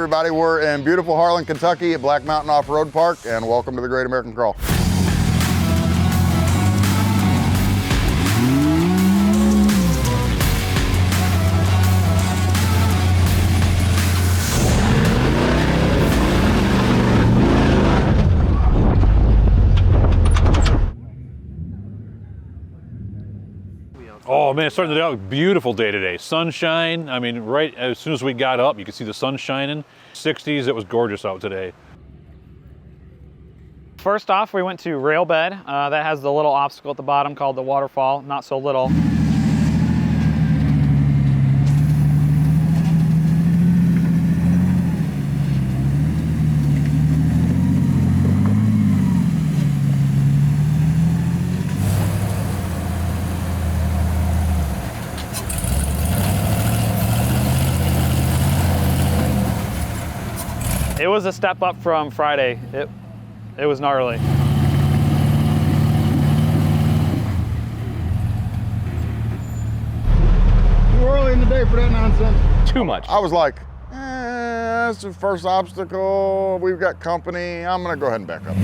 everybody. We're in beautiful Harlan, Kentucky at Black Mountain Off-Road Park, and welcome to the Great American Crawl. Oh man, it's starting to be a beautiful day today. Sunshine, I mean, right as soon as we got up, you could see the sun shining. 60s, it was gorgeous out today. First off, we went to Railbed. That has the little obstacle at the bottom called the waterfall, not so little. It was a step up from Friday. It was gnarly. Too early in the day for that nonsense. Too much. I was like, that's the first obstacle. We've got company. I'm gonna go ahead and back up.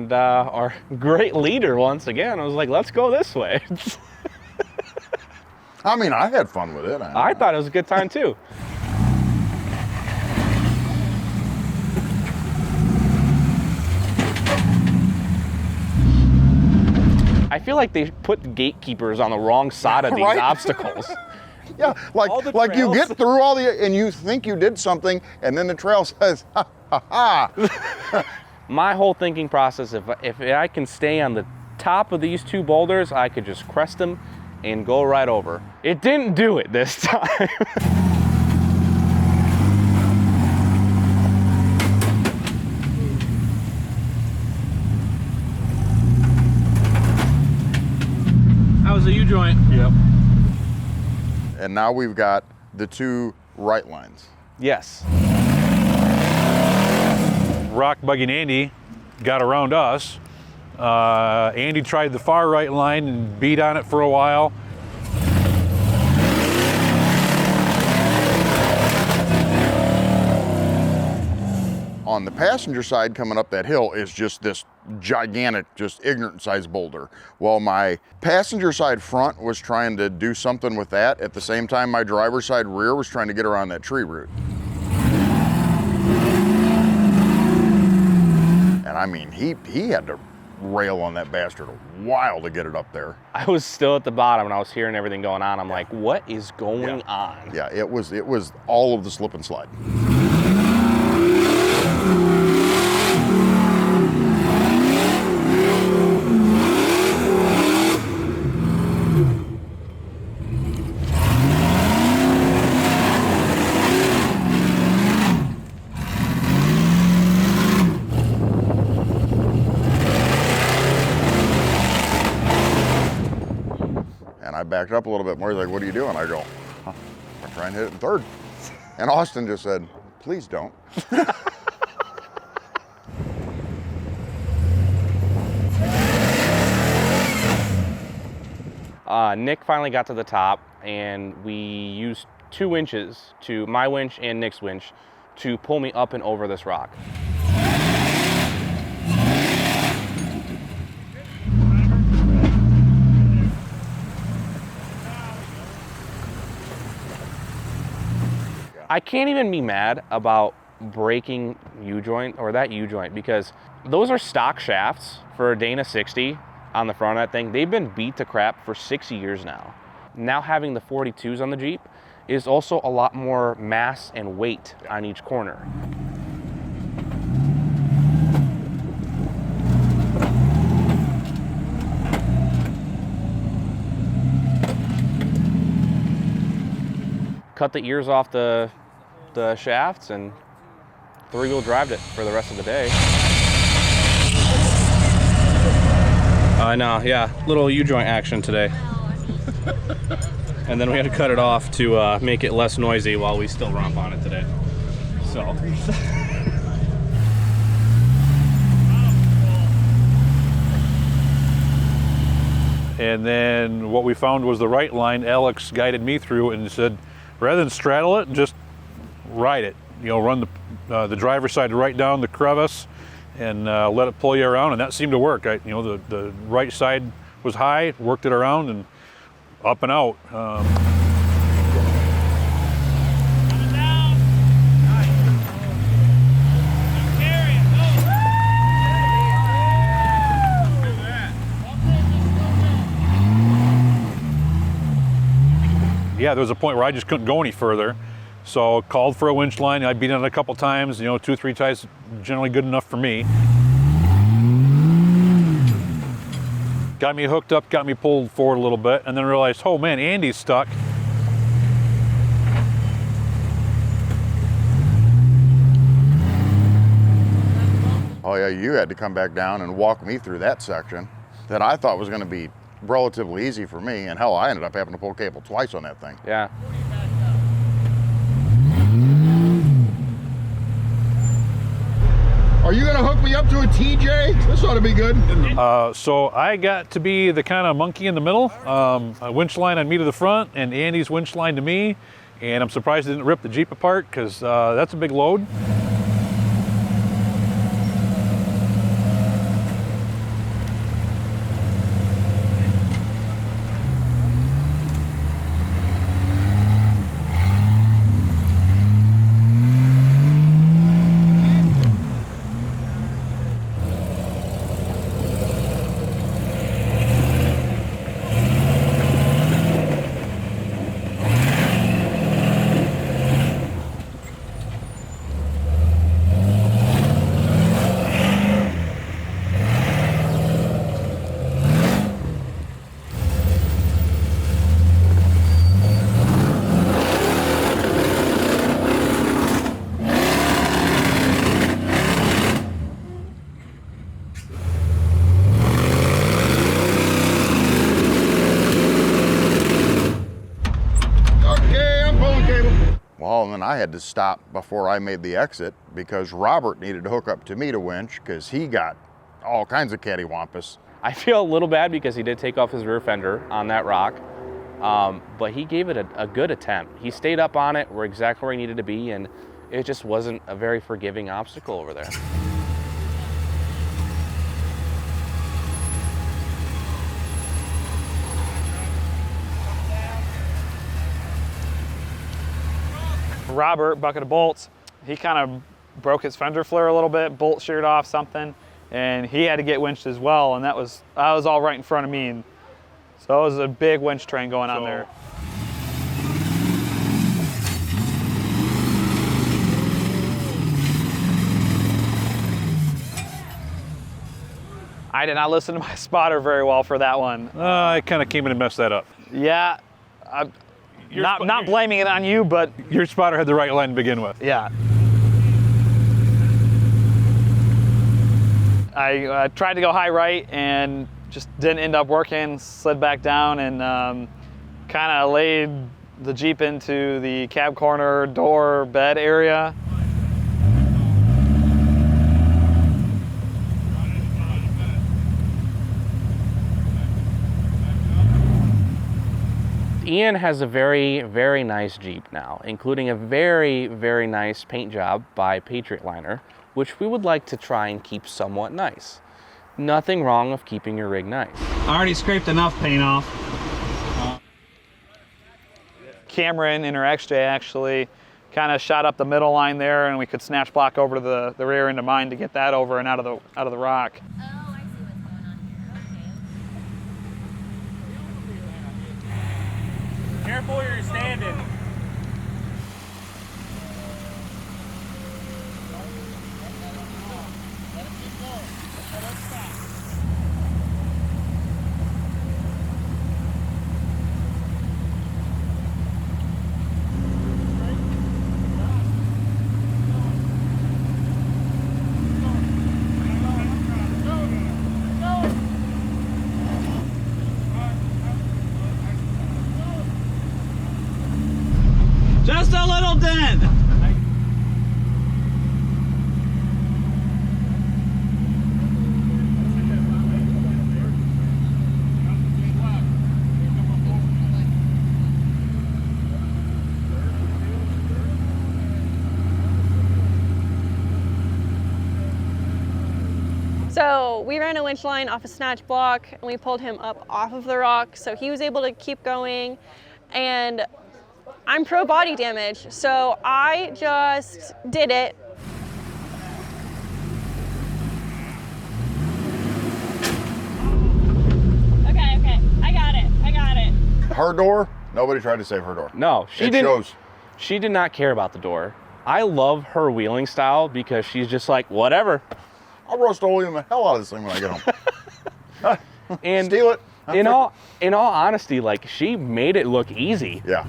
Our great leader once again, I was like, let's go this way. I mean, I had fun with it. I thought it was a good time too. I feel like they put gatekeepers on the wrong side of these Right? obstacles. Yeah, like you get through all the, and you think you did something, and then the trail says, ha, ha, ha. My whole thinking process, if I can stay on the top of these two boulders, I could just crest them and go right over. It didn't do it this time. How was the U-joint? Yep. And now we've got the two right lines. Yes. Rock Buggy and Andy got around us. Andy tried the far right line and beat on it for a while. On the passenger side coming up that hill is just this gigantic, just ignorant sized boulder. While my passenger side front was trying to do something with that, at the same time my driver's side rear was trying to get around that tree root. And I mean, he had to rail on that bastard a while to get it up there. I was still at the bottom and I was hearing everything going on. I'm like, what is going on? Yeah, it was all of the slip and slide. I backed up a little bit more. He's like, what are you doing? I go, I'm trying to hit it in third. And Austin just said, please don't. Nick finally got to the top and we used 2 winches, my winch and Nick's winch, to pull me up and over this rock. I can't even be mad about breaking U-joint or that U-joint, because those are stock shafts for a Dana 60 on the front of that thing. They've been beat to crap for 6 years now. Now having the 42s on the Jeep is also a lot more mass and weight on each corner. Cut the ears off the shafts and three-wheel drived it for the rest of the day. I know, yeah, little U-joint action today. And then we had to cut it off to make it less noisy while we still romp on it today. So. And then what we found was the right line. Alex guided me through and said, rather than straddle it, just ride it. You know, run the driver's side right down the crevice and let it pull you around, and that seemed to work. You know, the right side was high, worked it around, and up and out. Yeah, there was a point where I just couldn't go any further. So called for a winch line. I beat it a couple times, you know, 2 or 3 times, generally good enough for me. Got me hooked up, got me pulled forward a little bit, and then realized, oh man, Andy's stuck. Oh yeah, you had to come back down and walk me through that section that I thought was gonna be relatively easy for me, and hell, I ended up having to pull cable twice on that thing. Yeah. Are you gonna hook me up to a TJ? This ought to be good. So I got to be the kind of monkey in the middle, a winch line on me to the front and Andy's winch line to me. And I'm surprised it didn't rip the Jeep apart, because that's a big load. Well, and then I had to stop before I made the exit because Robert needed to hook up to me to winch because he got all kinds of cattywampus. I feel a little bad because he did take off his rear fender on that rock, but he gave it a good attempt. He stayed up on it. We're exactly where he needed to be, and it just wasn't a very forgiving obstacle over there. Robert, bucket of bolts, he kind of broke his fender flare a little bit, bolt sheared off something, and he had to get winched as well, and that was all right in front of me. And so it was a big winch train going on there. I did not listen to my spotter very well for that one. I kind of came in and messed that up. Yeah, not blaming it on you, but Your spotter had the right line to begin with. yeah. I tried to go high right and just didn't end up working, slid back down and kind of laid the Jeep into the cab corner door bed area. Ian has a very, very nice Jeep now, including a very, very nice paint job by Patriot Liner, which we would like to try and keep somewhat nice. Nothing wrong with keeping your rig nice. I already scraped enough paint off. Cameron in her XJ actually kind of shot up the middle line there, and we could snatch block over to the rear end of mine to get that over and out of the rock. Oh, I see what's going on here. Okay. Careful where you're standing. Just a little dent. So we ran a winch line off a snatch block and we pulled him up off of the rock so he was able to keep going. And I'm pro body damage, so I just did it. Okay, I got it. Her door, nobody tried to save her door. No, she It didn't. shows. She did not care about the door. I love her wheeling style because she's just like, whatever. I'll roast Olean the hell out of this thing when I get home. And Steal it. in all honesty, like, she made it look easy. Yeah.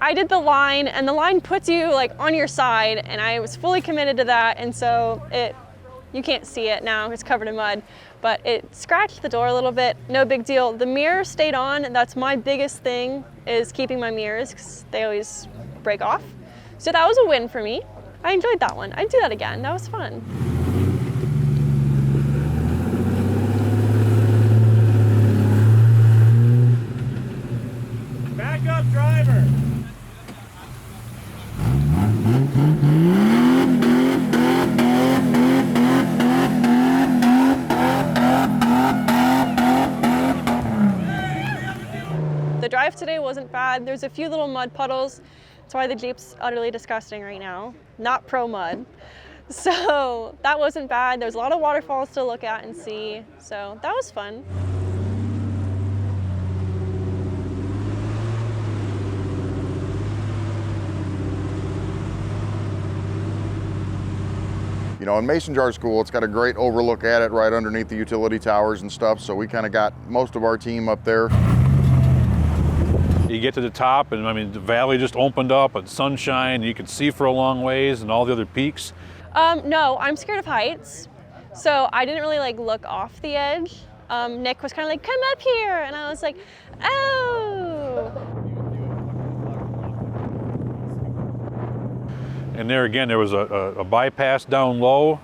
I did the line, and the line puts you like on your side, and I was fully committed to that, and so you can't see it now, it's covered in mud, but it scratched the door a little bit, no big deal. The mirror stayed on, and that's my biggest thing, is keeping my mirrors, because they always break off. So that was a win for me. I enjoyed that one. I'd do that again, that was fun. Back up, driver. The drive today wasn't bad. There's a few little mud puddles. That's why the Jeep's utterly disgusting right now. Not pro mud. So that wasn't bad. There's a lot of waterfalls to look at and see. So that was fun. You know, in Mason Jar School, it's got a great overlook at it right underneath the utility towers and stuff. So we kind of got most of our team up there. You get to the top, and I mean, the valley just opened up, and sunshine, you can see for a long ways, and all the other peaks. No, I'm scared of heights. So I didn't really like look off the edge. Nick was kind of like, come up here. And I was like, oh. And there again, there was a bypass down low.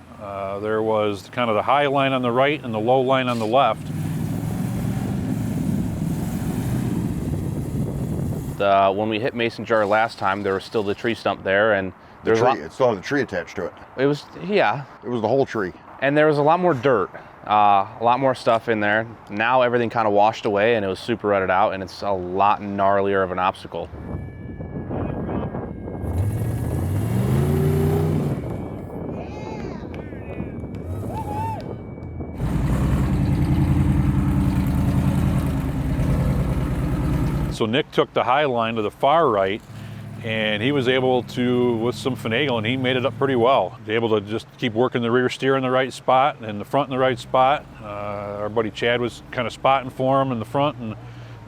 There was kind of the high line on the right and the low line on the left. When we hit Mason Jar last time, there was still the tree stump there, and there's It still had the tree attached to it. It was, yeah, It was the whole tree. and there was a lot more dirt, a lot more stuff in there. Now everything kind of washed away, and it was super rutted out, and it's a lot gnarlier of an obstacle. So Nick took the high line to the far right, and he was able to, with some finagling, he made it up pretty well. Able to just keep working the rear steer in the right spot and the front in the right spot. Our buddy Chad was kind of spotting for him in the front, and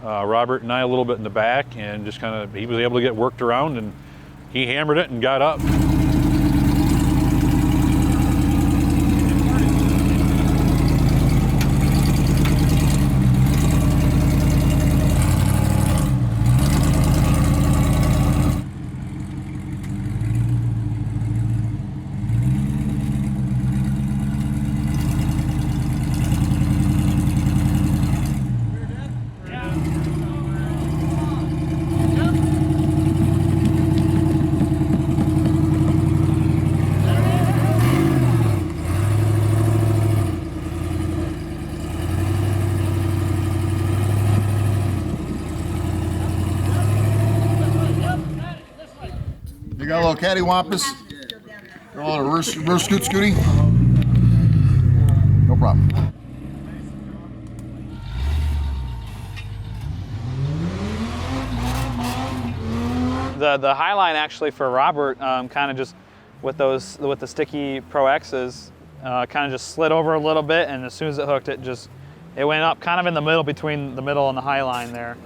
Robert and I a little bit in the back, and just kind of, he was able to get worked around, and he hammered it and got up. a little cattywampus. A little reverse scoot scooty. No problem. The Highline actually for Robert kind of just with the sticky Pro X's kind of just slid over a little bit, and as soon as it hooked, it went up kind of in the middle between the middle and the Highline there.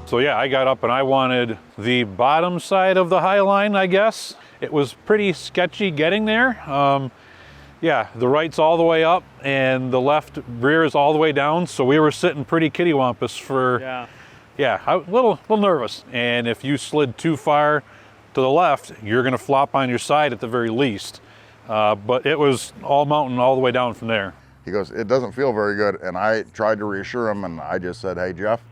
So yeah, I got up and I wanted the bottom side of the Highline, I guess. It was pretty sketchy getting there. Yeah, the right's all the way up and the left rear is all the way down. So we were sitting pretty kittywampus for, yeah, a little nervous. And if you slid too far to the left, you're gonna flop on your side at the very least. But it was all mountain all the way down from there. He goes, it doesn't feel very good. And I tried to reassure him, and I just said, hey, Jeff,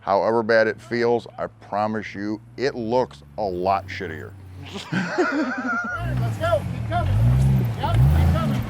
however bad it feels, I promise you, it looks a lot shittier. Let's go. Keep coming. Yep, keep coming.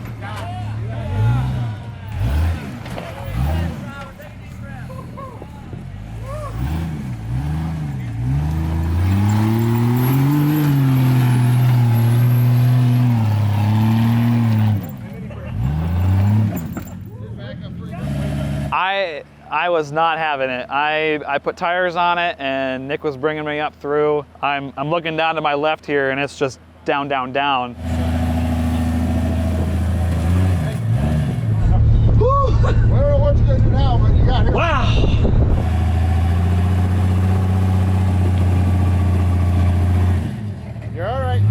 I was not having it. I put tires on it, and Nick was bringing me up through. I'm looking down to my left here, and it's just down, down, down. I don't know what you're gonna do now, but you got it. Wow! You're all right.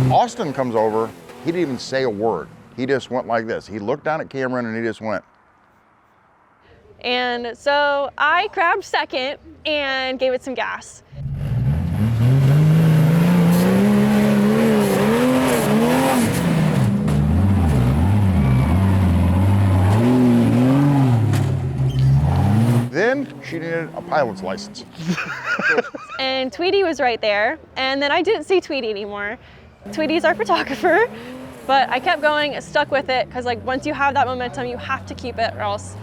Austin comes over, he didn't even say a word. He just went like this. He looked down at Cameron and he just went. And so I grabbed second and gave it some gas. Then she needed a pilot's license. And Tweety was right there. And then I didn't see Tweety anymore. Tweety's our photographer, but I kept going, stuck with it, because like once you have that momentum, you have to keep it, or else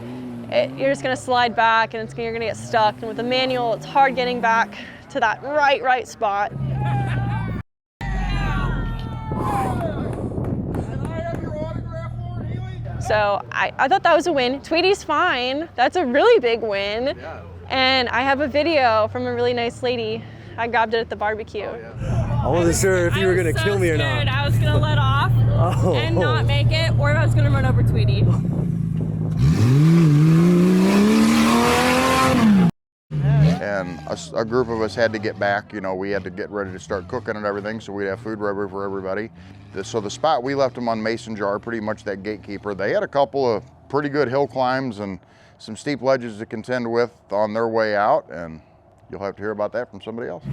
you're just gonna slide back and you're gonna get stuck. And with the manual, it's hard getting back to that right spot. So I thought that was a win. Tweety's fine. That's a really big win. And I have a video from a really nice lady. I grabbed it at the barbecue. I wasn't sure if you were gonna kill me or not. I was gonna let off and not make it, or if I was gonna run over Tweety. And a group of us had to get back. You know, we had to get ready to start cooking and everything, so we'd have food ready for everybody. So the spot we left them on Mason Jar, pretty much that gatekeeper. They had a couple of pretty good hill climbs and some steep ledges to contend with on their way out, and you'll have to hear about that from somebody else.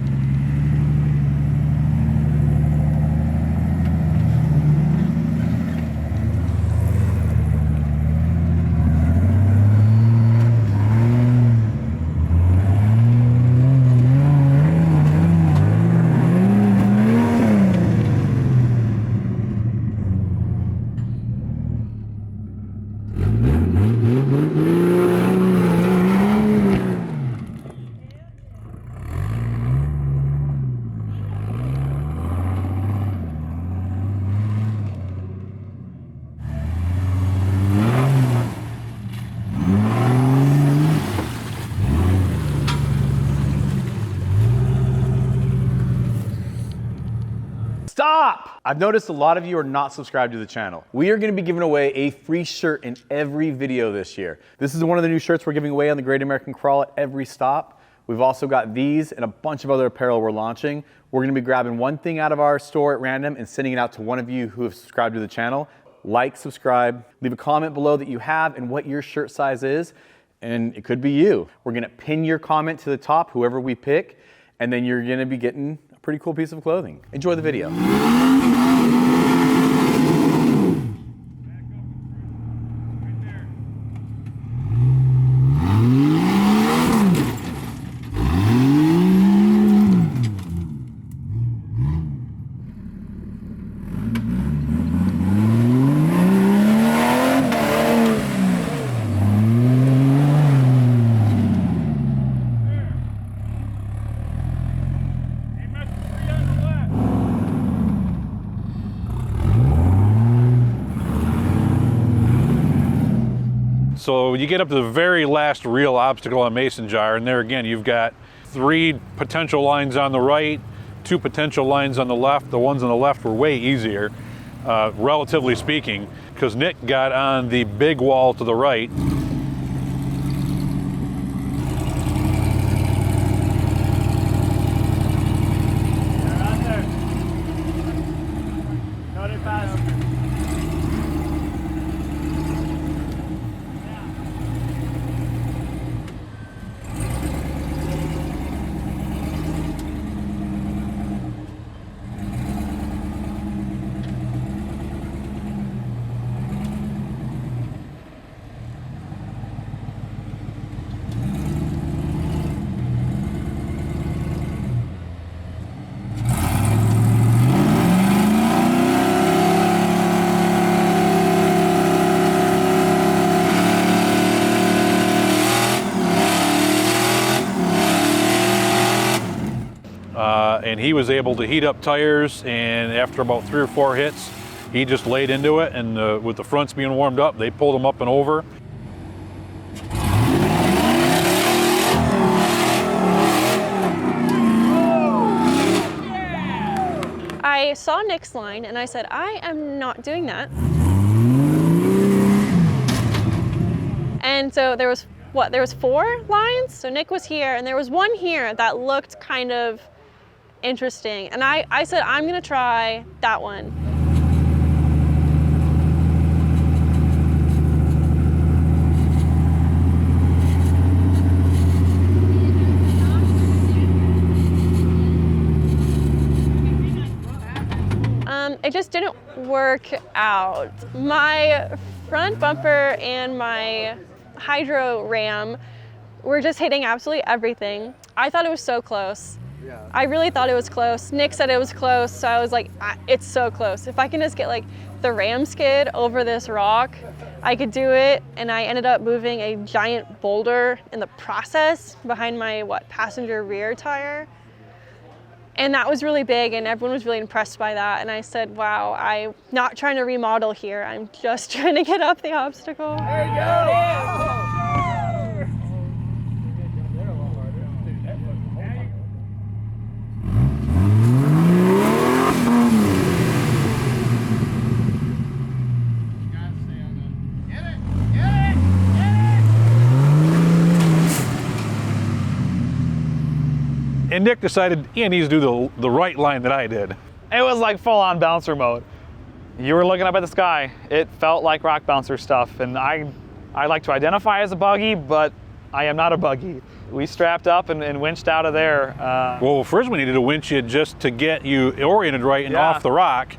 I've noticed a lot of you are not subscribed to the channel. We are going to be giving away a free shirt in every video this year. This is one of the new shirts we're giving away on the Great American Crawl at every stop. We've also got these and a bunch of other apparel we're launching. We're going to be grabbing one thing out of our store at random and sending it out to one of you who have subscribed to the channel. Like, subscribe, leave a comment below that you have and what your shirt size is, and it could be you. We're going to pin your comment to the top, whoever we pick, and then you're going to be getting a pretty cool piece of clothing. Enjoy the video. So you get up to the very last real obstacle on Mason Jar, and there again, you've got 3 potential lines on the right, 2 potential lines on the left. The ones on the left were way easier, relatively speaking, because Nick got on the big wall to the right. And he was able to heat up tires, and after about 3 or 4 hits, he just laid into it, and with the fronts being warmed up, they pulled him up and over. I saw Nick's line and I said, I am not doing that. And so there was, there was 4 lines? So Nick was here, and there was one here that looked kind of interesting. And I said, I'm gonna try that one. It just didn't work out. My front bumper and my hydro ram were just hitting absolutely everything. I thought it was so close. Yeah. I really thought it was close. Nick said it was close, so I was like, it's so close. If I can just get like the ram skid over this rock, I could do it. And I ended up moving a giant boulder in the process behind my passenger rear tire. And that was really big, and everyone was really impressed by that. And I said, wow, I'm not trying to remodel here. I'm just trying to get up the obstacle. There you go. And Nick decided he needs to do the right line that I did. It was like full-on bouncer mode. You were looking up at the sky. It felt like rock bouncer stuff, and I like to identify as a buggy, but I am not a buggy. We strapped up and winched out of there. Well, first we needed to winch you just to get you oriented right and off the rock.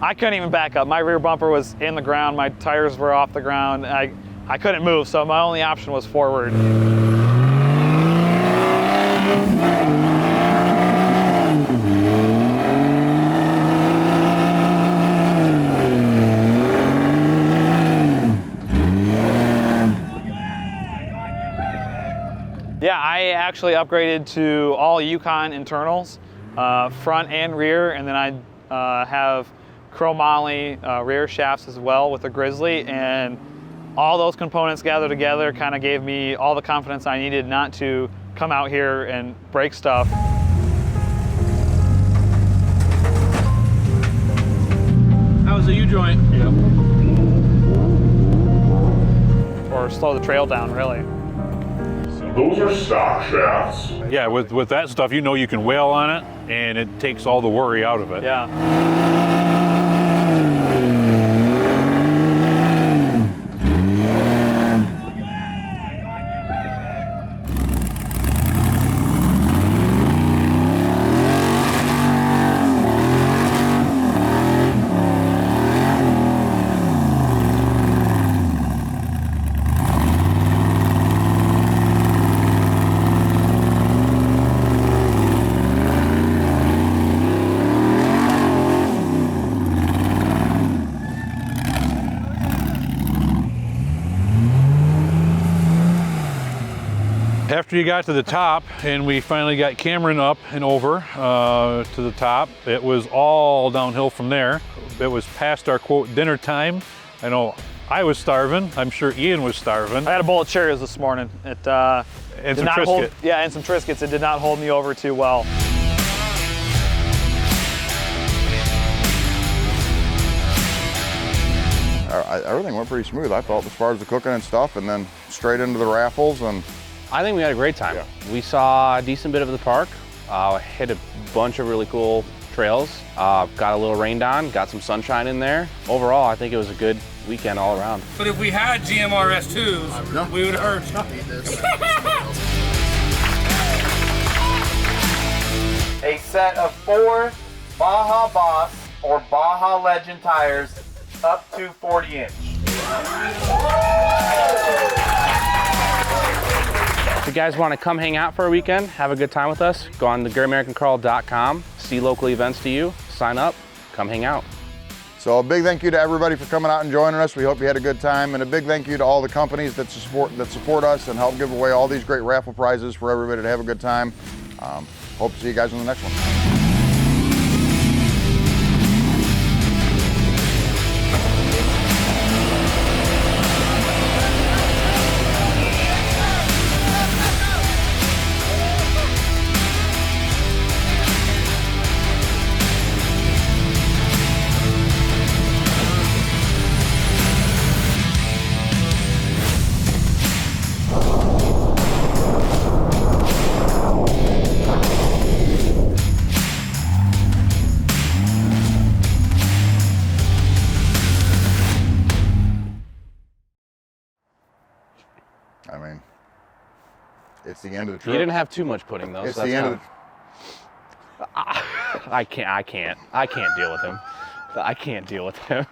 I couldn't even back up. My rear bumper was in the ground. My tires were off the ground. I couldn't move, so my only option was forward. Yeah, I actually upgraded to all Yukon internals, front and rear, and then I have chromoly rear shafts as well with the Grizzly, and all those components gathered together kind of gave me all the confidence I needed not to come out here and break stuff. U-joint. Yep. Or slow the trail down, really. Those are stock shafts. Yeah, with that stuff, you know you can whale on it, and it takes all the worry out of it. Yeah. After you got to the top and we finally got Cameron up and over to the top, it was all downhill from there. It was past our quote dinner time. I know I was starving. I'm sure Ian was starving. I had a bowl of Cheerios this morning. It and did some not Triscuit. hold, yeah, and some Triscuits. It did not hold me over too well. Everything went pretty smooth, I felt, as far as the cooking and stuff, and then straight into the raffles. And I think we had a great time. Yeah. We saw a decent bit of the park, hit a bunch of really cool trails, got a little rained on, got some sunshine in there. Overall, I think it was a good weekend all around. But if we had GMRS2s, we would have heard. A set of 4 Baja Boss or Baja Legend tires up to 40 inch. If you guys want to come hang out for a weekend, have a good time with us, go on to GreatAmericanCrawl.com, see local events to you, sign up, come hang out. so a big thank you to everybody for coming out and joining us. We hope you had a good time, and a big thank you to all the companies that support us and help give away all these great raffle prizes for everybody to have a good time. Hope to see you guys in the next one. I mean, it's the end of the trip. You didn't have too much pudding though. It's so the that's end of I can't deal with him. I can't deal with him.